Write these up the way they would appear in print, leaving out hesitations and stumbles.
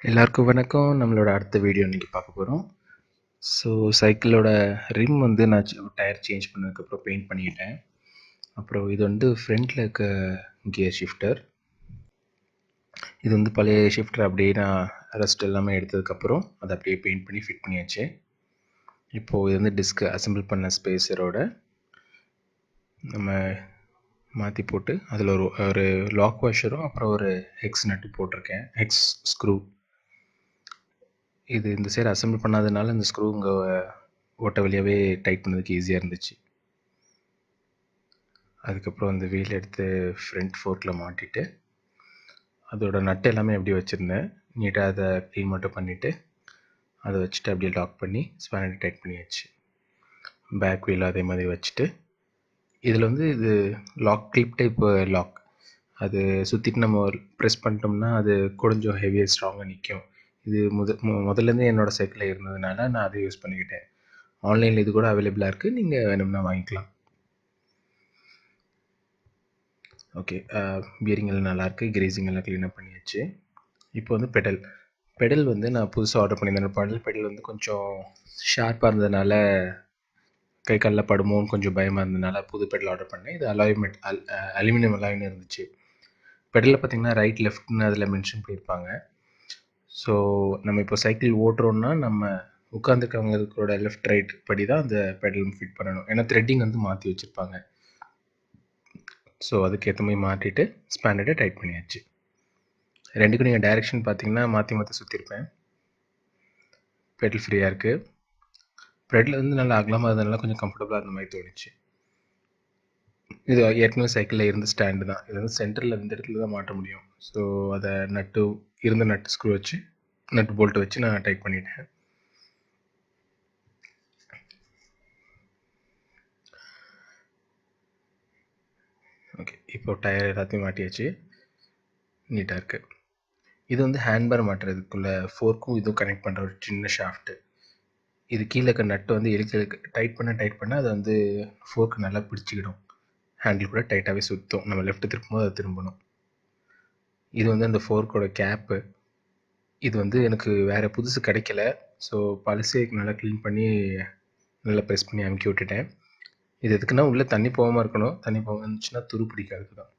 எல்லாருக்கும் வணக்கம். நம்மளோட அடுத்த வீடியோ இன்னைக்கு பார்க்க போகிறோம். ஸோ சைக்கிளோட ரிம் வந்து நான் டயர் சேஞ்ச் பண்ணதுக்கப்புறம் பெயிண்ட் பண்ணிக்கிட்டேன். அப்புறம் இது வந்து ஃப்ரண்ட்டில் இருக்க கியர் ஷிஃப்டர். இது வந்து பழைய ஷிஃப்டர் அப்படியே நான் ரெஸ்ட் எல்லாமே எடுத்ததுக்கப்புறம் அதை அப்படியே பெயிண்ட் பண்ணி ஃபிட் பண்ணியாச்சு. இப்போது இது வந்து டிஸ்க் அசெம்பிள் பண்ண ஸ்பேஸரோட நம்ம மாற்றி போட்டு அதில் ஒரு லாக் வாஷரும் அப்புறம் ஒரு ஹெக்ஸ் நட்டு போட்டிருக்கேன், ஹெக்ஸ் ஸ்க்ரூ. இது இந்த சைடு அசெம்பிள் பண்ணாதனால இந்த ஸ்க்ரூ இங்கே ஓட்ட வழியாகவே டைட் பண்ணதுக்கு ஈஸியாக இருந்துச்சு. அதுக்கப்புறம் அந்த வீல் எடுத்து ஃப்ரண்ட் ஃபோர்க்கில் மாட்டிட்டு அதோட நட்டு எல்லாமே அப்படியே வச்சுருந்தேன். நீட்டாக அதை க்ளீன் மட்டும் பண்ணிவிட்டு அதை வச்சுட்டு அப்படியே லாக் பண்ணி ஸ்பேனர் டைட் பண்ணியாச்சு. பேக் வீல் அதே மாதிரி வச்சுட்டு இதில் வந்து இது லாக் கிளிப் டைப் லாக். அது சுற்றிட்டு நம்ம ப்ரெஸ் பண்ணிட்டோம்னா அது கொஞ்சம் ஹெவியாக ஸ்ட்ராங்காக நிற்கும். இது முதல்லேருந்து என்னோடய சைக்கிளில் இருந்ததுனால நான் அதை யூஸ் பண்ணிக்கிட்டேன். ஆன்லைனில் இது கூட அவைலபிளாக இருக்குது, நீங்கள் வேணும்னா வாங்கிக்கலாம். ஓகே, பியரிங் எல்லாம் நல்லாயிருக்கு, கிரீஸிங் எல்லாம் க்ளீனப் பண்ணியாச்சு. இப்போ வந்து பெடல் வந்து நான் புதுசாக ஆர்டர் பண்ணியிருந்தேன். பெடல் வந்து கொஞ்சம் ஷார்ப்பாக இருந்ததுனால கை காலில் படுமோன்னு கொஞ்சம் பயமாக இருந்ததுனால புது பெடல் ஆர்டர் பண்ணேன். இது அலுமினியம் அலாய்னு இருந்துச்சு. பெடலில் பார்த்திங்கன்னா ரைட் லெஃப்ட்னு அதில் மென்ஷன் பண்ணியிருப்பாங்க. ஸோ நம்ம இப்போ சைக்கிள் ஓட்டுறோன்னா நம்ம உட்காந்துருக்கவங்களோட லெஃப்ட் ரைட் படி தான் அந்த பெடல் ஃபிட் பண்ணணும். ஏன்னா த்ரெட்டிங் வந்து மாற்றி வச்சுருப்பாங்க. ஸோ அதுக்கேற்ற மாதிரி மாட்டிட்டு ஸ்பேனரை டைட் பண்ணியாச்சு. ரெண்டுக்கும் நீங்கள் டைரெக்ஷன் பார்த்தீங்கன்னா மாற்றி சுற்றிருப்பேன். பெடல் ஃப்ரீயாக இருக்குது. பெடல் வந்து நல்லா அகலமாக இருந்ததுனால கொஞ்சம் கம்ஃபர்டபுளாக இருந்த மாதிரி தோணுச்சு. இது ஏற்கனவே சைக்கிளில் இருந்த ஸ்டாண்டு தான். இது வந்து சென்டரில் இந்த இடத்துல தான் மாட்ட முடியும். ஸோ அதை நட்டு ஸ்க்ரூ வச்சு நட்டு போல்ட்டு வச்சு நான் டைட் பண்ணிட்டேன். ஓகே, இப்போ டயர் எல்லாத்தையும் மாட்டியாச்சு, நீட்டாக இருக்குது. இது வந்து ஹேண்ட்பார் மாட்டுறதுக்குள்ள ஃபோர்க்கும் இதுவும் கனெக்ட் பண்ணுற ஒரு சின்ன ஷாஃப்ட்டு. இது கீழே இருக்க நட்டு வந்து இழுக்க டைட் பண்ண அது வந்து ஃபோர்க்கு நல்லா பிடிச்சிக்கிடும். ஹேண்டில் கூட டைட்டாகவே சுற்றும். நம்ம லெஃப்ட்டு திருப்பும்போது அது திரும்பணும். இது வந்து அந்த ஃபோர்க்கோட கேப்பு. இது வந்து எனக்கு வேறு புதுசு கிடைக்கல. ஸோ பழசே நல்லா க்ளீன் பண்ணி நல்லா ப்ரெஸ் பண்ணி அமுக்கி விட்டுட்டேன். இது எதுக்குன்னா உள்ளே தண்ணி போகாமல் இருக்கணும். தண்ணி போகாமல் இருந்துச்சுன்னா துரு பிடிக்காதுக்கு தான்.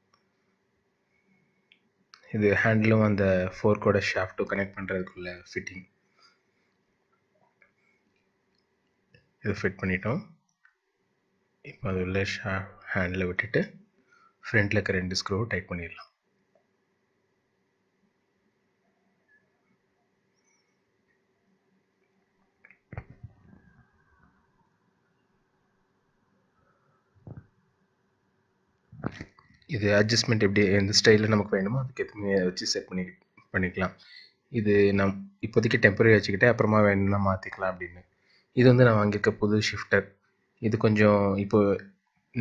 இது ஹேண்டிலும் அந்த ஃபோர்க்கோட ஷாஃப்ட்டும் கனெக்ட் பண்ணுறதுக்குள்ள ஃபிட்டிங். இது ஃபிட் பண்ணிட்டோம். இப்போ அது உள்ள ஹேண்டில் விட்டுட்டு ஃப்ரண்ட்டில் இருக்க 2 ஸ்க்ரூவை டைட் பண்ணிடலாம். இது அட்ஜஸ்ட்மெண்ட் எப்படி எந்த ஸ்டைலில் நமக்கு வேணுமோ அதுக்கேற்ற வச்சு செட் பண்ணிக்கலாம். இது நான் இப்போதைக்கு டெம்பரரி வச்சுக்கிட்டேன், அப்புறமா வேணும்னா மாற்றிக்கலாம் அப்படின்னு. இது வந்து நான் வாங்கியிருக்க புது ஷிஃப்டர். இது கொஞ்சம் இப்போது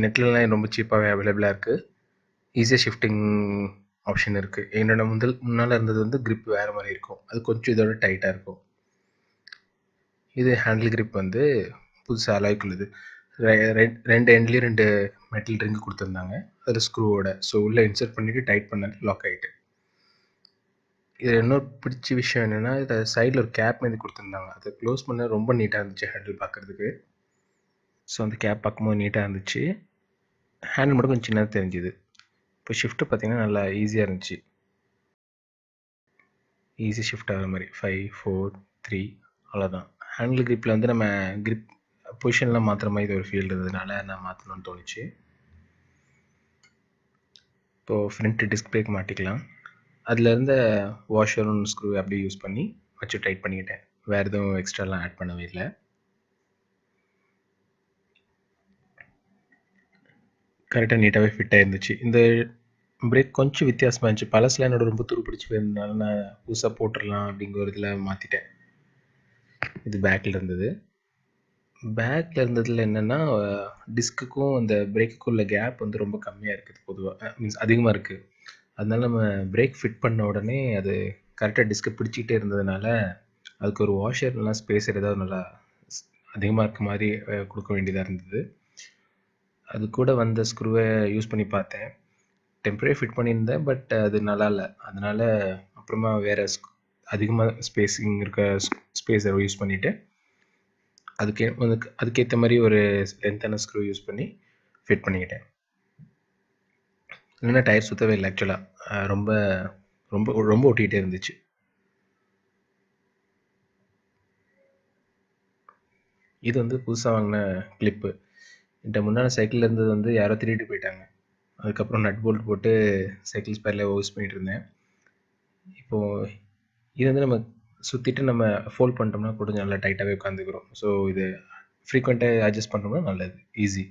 நெட்லலாம் ரொம்ப சீப்பாகவே அவைலபிளாக இருக்குது. ஈஸியாக ஷிஃப்டிங் ஆப்ஷன் இருக்குது. முன்னால் இருந்தது வந்து கிரிப் வேறு மாதிரி இருக்கும், அது கொஞ்சம் இதோட டைட்டாக இருக்கும். இது ஹேண்டில் கிரிப் வந்து புதுசாக அலாய்க்குள்ளது. ரெண்டு எண்ட்லேயும் 2 மெட்டல் ரிங்கு கொடுத்துருந்தாங்க, அதில் ஸ்க்ரூவோட. ஸோ உள்ளே இன்சர்ட் பண்ணிவிட்டு டைட் பண்ணால் லாக் ஆகிட்டு. இதில் இன்னொரு பிடிச்ச விஷயம் என்னென்னா, இதில் சைடில் ஒரு கேப் மாதிரி கொடுத்துருந்தாங்க. அதை க்ளோஸ் பண்ண ரொம்ப நீட்டாக இருந்துச்சு ஹேண்டில் பார்க்குறதுக்கு. ஸோ அந்த கேப் பார்க்கும்போது நீட்டாக இருந்துச்சு. ஹேண்டில் மட்டும் கொஞ்சம் சின்னதாக தெரிஞ்சுது. இப்போ ஷிஃப்ட்டு பார்த்திங்கன்னா நல்லா ஈஸியாக இருந்துச்சு. ஈஸி ஷிஃப்ட் ஆகிற மாதிரி 5, 4, 3 அவ்வளோதான். ஹேண்டில் கிரிப்பில் வந்து நம்ம கிரிப் பொசிஷன்லாம் மாற்றுற மாதிரி ஒரு ஃபீல் இருந்ததுனால நான் மாற்றணும்னு தோணுச்சு. இப்போது ஃப்ரண்ட்டு டிஸ்க் பிரேக் மாட்டிக்கலாம். அதில் இருந்த வாஷரும் ஸ்க்ரூ அப்படியே யூஸ் பண்ணி வச்சு டைட் பண்ணிக்கிட்டேன். வேறு எதுவும் எக்ஸ்ட்ராலாம் ஆட் பண்ணவே இல்லை. கரெக்டாக நீட்டாகவே ஃபிட் ஆகிருந்துச்சு. இந்த பிரேக் கொஞ்சம் வித்தியாசமாக இருந்துச்சு. பழசில் என்னோட ரொம்ப துரு பிடிச்சி போயிருந்ததுனால நான் புதுசாக போட்டுடலாம் அப்படிங்கிற ஒரு இதில் மாற்றிட்டேன். இது பேக்கில் இருந்தது. பேக்கில் இருந்ததில் என்னென்னா, டிஸ்க்குக்கும் அந்த பிரேக்குக்கும் உள்ள கேப் வந்து ரொம்ப கம்மியாக இருக்குது. பொதுவாக மீன்ஸ் அதிகமாக இருக்குது. அதனால நம்ம பிரேக் ஃபிட் பண்ண உடனே அது கரெக்டாக டிஸ்கை பிடிச்சிக்கிட்டே இருந்ததுனால அதுக்கு ஒரு வாஷர் இல்லைனா ஸ்பேஸர் ஏதாவது நல்லா அதிகமாக இருக்க மாதிரி கொடுக்க வேண்டியதாக இருந்தது. அது கூட வந்த ஸ்க்ரூவை யூஸ் பண்ணி பார்த்தேன். டெம்பரரி ஃபிட் பண்ணியிருந்தேன், பட் அது நல்லா இல்லை. அதனால் அப்புறமா வேறு அதிகமாக ஸ்பேஸிங் இருக்க ஸ்பேஸை யூஸ் பண்ணிவிட்டு அதுக்கேற்ற மாதிரி ஒரு லென்த்தான ஸ்க்ரூ யூஸ் பண்ணி ஃபிட் பண்ணிக்கிட்டேன். இல்லைன்னா டயர் சுற்றவே இல்லை ஆக்சுவலாக. ரொம்ப ரொம்ப ரொம்ப ஒட்டிகிட்டே இருந்துச்சு. இது வந்து புதுசாக வாங்கின கிளிப்பு. என்கிட்ட முன்னாடி சைக்கிளில் இருந்தது வந்து யாரோ திருடிட்டு போயிட்டாங்க. அதுக்கப்புறம் நட் போல்ட் போட்டு சைக்கிள் ஸ்பேரில் யூஸ் பண்ணிகிட்டு இருந்தேன். இப்போது இது வந்து நம்ம சுற்றிட்டு நம்ம ஃபோல்ட் பண்ணிட்டோம்னா கொஞ்சம் நல்லா டைட்டாகவே உட்காந்துக்கிறோம். ஸோ இது ஃப்ரீக்வெண்ட்டாக அட்ஜஸ்ட் பண்ணுறோம்னா நல்லது, ஈஸி.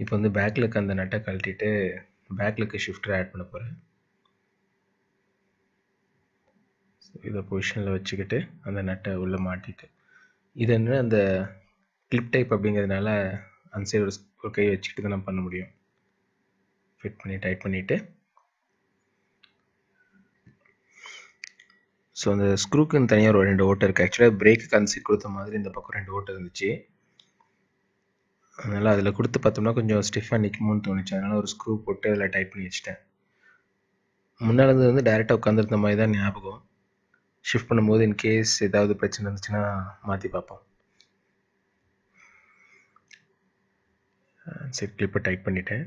இப்போ வந்து பேக் லெக் அந்த நட்டை கழட்டிட்டு பேக் லெக்கு ஷிஃப்டர் ஆட் பண்ண போகிறேன். இதை பொசிஷனில் வச்சுக்கிட்டு அந்த நட்டை உள்ளே மாட்டிட்டு, இது என்ன அந்த கிளிப் டைப் அப்படிங்கிறதுனால அந்த சைடு ஒரு கை வச்சுக்கிட்டு தான் நான் பண்ண முடியும். ஃபிட் பண்ணி டைட் பண்ணிவிட்டு, ஸோ அந்த ஸ்க்ரூக்குன்னு தனியாக ஒரு 2 ஓட்டை இருக்குது. ஆக்சுவலாக பிரேக்கு அந்த சைடு கொடுத்த மாதிரி இந்த பக்கம் 2 ஓட்டை இருந்துச்சு. அதனால் அதில் கொடுத்து பார்த்தோம்னா கொஞ்சம் ஸ்டிஃபாக நிற்குமோன்னு தோணுச்சு. அதனால் ஒரு ஸ்க்ரூ போட்டு அதில் டைட் பண்ணி வச்சுட்டேன். முன்னால் இருந்தது வந்து டைரெக்டாக உட்காந்துருந்த மாதிரி தான் ஞாபகம். ஷிஃப்ட் பண்ணும்போது இன்கேஸ் ஏதாவது பிரச்சனை இருந்துச்சுன்னா மாற்றி பார்ப்போம். சரி, கிளிப்பை டைட் பண்ணிட்டேன்.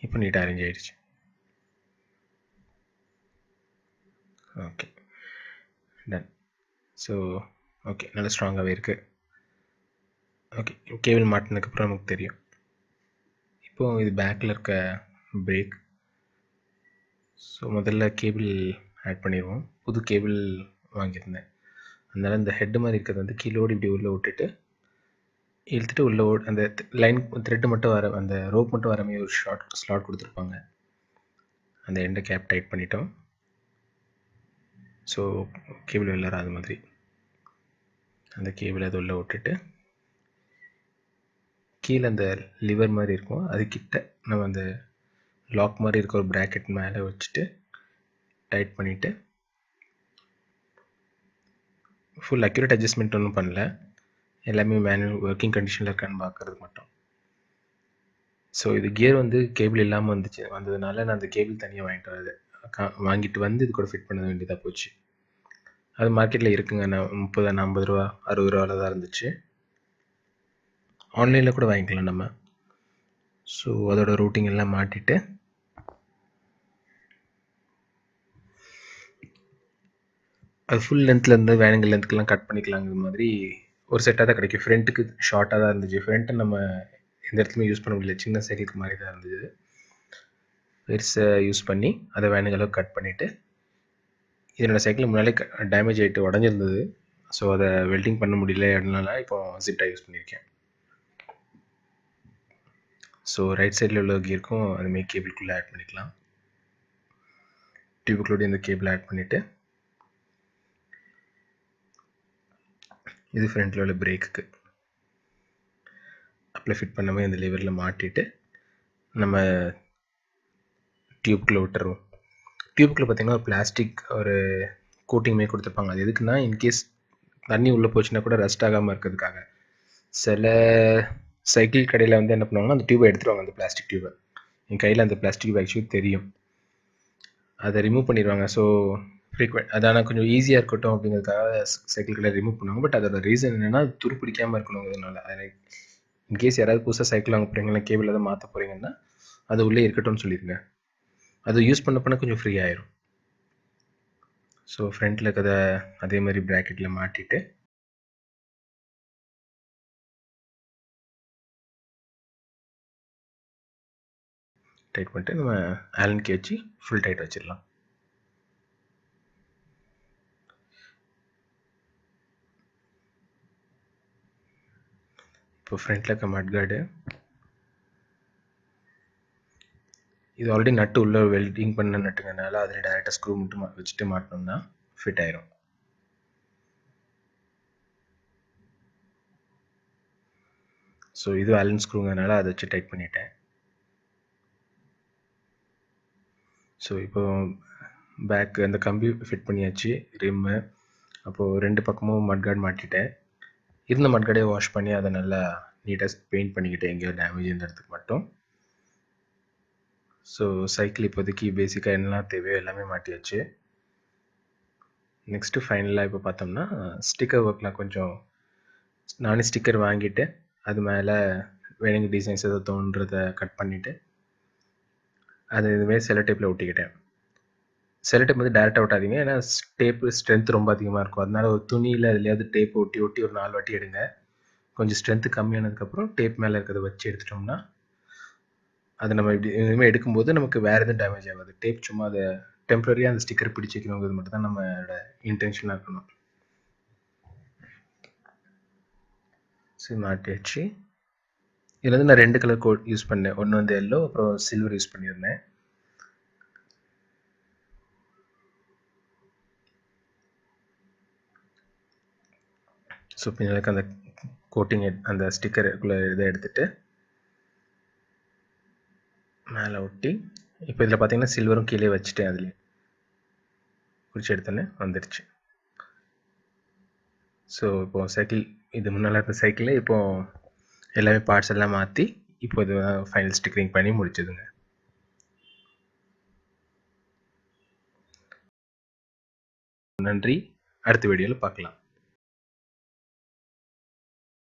இப்போ நீட்டாக அரேஞ்ச் ஆகிடுச்சு. Okay, ton. ஸோ ஓகே, நல்லா ஸ்ட்ராங்காகவே இருக்குது. ஓகே, கேபிள் மாட்டினதுக்கப்புறம் நமக்கு தெரியும். இப்போது இது பேக்கில் இருக்க பிரேக். ஸோ முதல்ல கேபிள் ஆட் பண்ணிடுவோம். புது கேபிள் வாங்கியிருந்தேன். அதனால் இந்த ஹெட்டு மாதிரி இருக்கிறது வந்து கீழோடு இப்படி உள்ளே விட்டுட்டு இழுத்துட்டு உள்ளே அந்த லைன் த்ரெட்டு மட்டும் வர, அந்த ரோப் மட்டும் வர மாதிரி ஒரு ஸ்லாட் கொடுத்துருப்பாங்க. அந்த எண்டை கேப் டைட் பண்ணிட்டோம். ஸோ கேபிள் வெளில அது மாதிரி அந்த கேபிள் அது உள்ளே விட்டுட்டு கீழே அந்த லிவர் மாதிரி இருக்கும், அதுக்கிட்ட நம்ம அந்த லாக் மாதிரி இருக்க ஒரு ப்ராக்கெட் மேலே வச்சுட்டு டைட் பண்ணிவிட்டு, ஃபுல் அக்யூரேட் அட்ஜஸ்ட்மெண்ட் ஒன்றும் பண்ணல, எல்லாமே மேனுவல் ஒர்க்கிங் கண்டிஷனில் இருக்கான்னு பார்க்குறதுக்கு மட்டும். ஸோ இது கியர் வந்து கேபிள் இல்லாமல் வந்ததுனால நான் அந்த கேபிள் தனியாக வாங்கிட்டு வந்து இது கூட ஃபிட் பண்ண வேண்டியதாக போச்சு. அது மார்க்கெட்டில் இருக்குங்க. நான் 30, 40 ரூபா, 60 ரூபாவில் தான் இருந்துச்சு. ஆன்லைனில் கூட வாங்கிக்கலாம் நம்ம. ஸோ அதோட ரூட்டிங் எல்லாம் மாட்டிட்டு அது ஃபுல் லென்த்லேருந்து வேணுங்க லென்த்துக்கெல்லாம் கட் பண்ணிக்கலாங்கிற மாதிரி ஒரு செட்டாக தான் கிடைக்கும். ஃப்ரண்ட்டுக்கு ஷார்ட்டாக தான் இருந்துச்சு. ஃப்ரண்ட்டை நம்ம எந்த இடத்துலையும் யூஸ் பண்ண முடியல, சின்ன சைக்கிளுக்கு மாதிரி தான் இருந்தது. பெருசை யூஸ் பண்ணி அதை வேணுங்க அளவுக்கு கட் பண்ணிவிட்டு, என்னோடய சைக்கிள் முன்னாலே டேமேஜ் ஆகிட்டு உடஞ்சிருந்தது. ஸோ அதை வெல்டிங் பண்ண முடியல அப்படின்னால இப்போ ஜிப்டாக யூஸ் பண்ணியிருக்கேன். ஸோ ரைட் சைடில் உள்ள கியருக்கும் அதுமாரி கேபிள்குள்ளே ஆட் பண்ணிக்கலாம். டியூபுக்குள்ளோட இந்த கேபிள் ஆட் பண்ணிவிட்டு, இது ஃப்ரண்ட்டில் உள்ள பிரேக்குக்கு அப்ளை ஃபிட் பண்ண மாதிரி அந்த லிவரில் மாட்டிட்டு நம்ம டியூப்குள்ளே விட்டுருவோம். டியூப்குள்ளே பார்த்திங்கன்னா ஒரு பிளாஸ்டிக் ஒரு கோட்டிங் மாரி கொடுத்துருப்பாங்க. அது எதுக்குன்னா இன்கேஸ் தண்ணி உள்ளே போச்சுன்னா கூட ரஸ்ட் ஆகாமல் இருக்கிறதுக்காக. சில சைக்கிள் கடையில் வந்து என்ன பண்ணுவாங்கன்னா அந்த டியூபை எடுத்துருவாங்க, அந்த பிளாஸ்டிக் டியூபை. என் கையில் அந்த பிளாஸ்டிக் டியூப் ஆக்சுவலி தெரியும், அதை ரிமூவ் பண்ணிடுவாங்க. ஸோ அதான கொஞ்சம் ஈஸியாக இருக்கட்டும் அப்படிங்கிறதுக்காக சைக்கிள் கடையில் ரிமூவ் பண்ணுவாங்க. பட் அதோட ரீசன் என்னென்னா துரு பிடிக்காமல் இருக்கணுங்கிறதுனால. இன்கேஸ் யாராவது புதுசாக சைக்கிள் வாங்க போகிறீங்கன்னா, கேபிள் எதாவது மாற்ற போகிறீங்கன்னா அது உள்ளே இருக்கட்டும்னு சொல்லிடுங்க. அது யூஸ் பண்ண கொஞ்சம் ஃப்ரீ ஆயிரும். ஸோ ஃப்ரண்ட்டில் இருக்கிறத அதே மாதிரி ப்ராக்கெட்டில் மாட்டிட்டு டைட் பண்ணிட்டு நம்ம ஆலன் கீ வச்சு ஃபுல் டைட் வச்சிடலாம். இப்போ ஃப்ரண்ட்டில் இருக்க மட்கார்டு, இது ஆல்ரெடி நட்டு உள்ளே வெல்டிங் பண்ண நட்டுங்கனால அதில் டேரெக்டாக ஸ்க்ரூ மட்டும் வச்சுட்டு மாட்டினோம்னா ஃபிட் ஆயிரும். ஸோ இது ஆலன் ஸ்க்ரூங்கிறதுனால அதை வச்சு டைட் பண்ணிட்டேன். ஸோ இப்போ பேக் அந்த கம்பி ஃபிட் பண்ணியாச்சு, ரிம்மு. அப்போது 2 பக்கமும் மட்கார்டு மாட்டிட்டேன். இருந்த மட்கார்டே வாஷ் பண்ணி அதை நல்லா நீட்டாக பெயிண்ட் பண்ணிக்கிட்டேன் எங்கேயோ டேமேஜ் இருந்த இடத்துக்கு மட்டும். ஸோ சைக்கிள் இப்போதைக்கு பேசிக்காக என்னெல்லாம் தேவையோ எல்லாமே மாட்டியாச்சு. நெக்ஸ்ட்டு ஃபைனலாக இப்போ பார்த்தோம்னா ஸ்டிக்கர் ஒர்க்லாம் கொஞ்சம் நானே ஸ்டிக்கர் வாங்கிட்டு அது மேலே வேணுங்க டிசைன்ஸ் ஏதோ தோன்றதை கட் பண்ணிவிட்டு அது இதுமாரி செல்லோ டேப்பில் ஒட்டிக்கிட்டேன். செல்லோ டேப் வந்து டேரெக்டாக ஒட்டாதீங்க, ஏன்னா டேப்பு ஸ்ட்ரென்த் ரொம்ப அதிகமாக இருக்கும். அதனால ஒரு துணியில் எதுலையாவது டேப் ஒட்டி ஒட்டி ஒரு 4 வாட்டி எடுங்க. கொஞ்சம் ஸ்ட்ரென்த்து கம்மியானதுக்கப்புறம் டேப் மேலே இருக்கிறத வச்சு எடுத்துட்டோம்னா அதை நம்ம இப்படி இனிமேல் எடுக்கும்போது நமக்கு வேறு எதுவும் டேமேஜ் ஆகாது. டேப் சும்மா அதை டெம்பரரியாக அந்த ஸ்டிக்கர் பிடிச்சி வைக்கணுங்கிறது மட்டும் தான் நம்மளோட இன்டென்ஷனாக இருக்கணும். சரி, மாட்டியாச்சு. இதில் வந்து நான் 2 கலர் கோட் யூஸ் பண்ணேன். ஒன்று வந்து எல்லோ, அப்புறம் சில்வர் யூஸ் பண்ணியிருந்தேன். ஸோ இப்போ எனக்கு அந்த கோட்டிங் அந்த ஸ்டிக்கருக்குள்ளே இதை எடுத்துகிட்டு மேலே ஒட்டி இப்போ இதில் பார்த்தீங்கன்னா சில்வரும் கீழே வச்சுட்டேன். அதுலேயே குறிச்சு எடுத்தோன்னே வந்துடுச்சு. ஸோ இப்போது சைக்கிள் இது முன்னால் இருந்த சைக்கிளே இப்போது எல்லாமே பார்ட்ஸ் எல்லாம் மாற்றி இப்போ இது ஃபைனல் ஸ்டிக்கரிங் பண்ணி முடிச்சதுங்க. நன்றி. அடுத்த வீடியோவில் பார்க்கலாம்.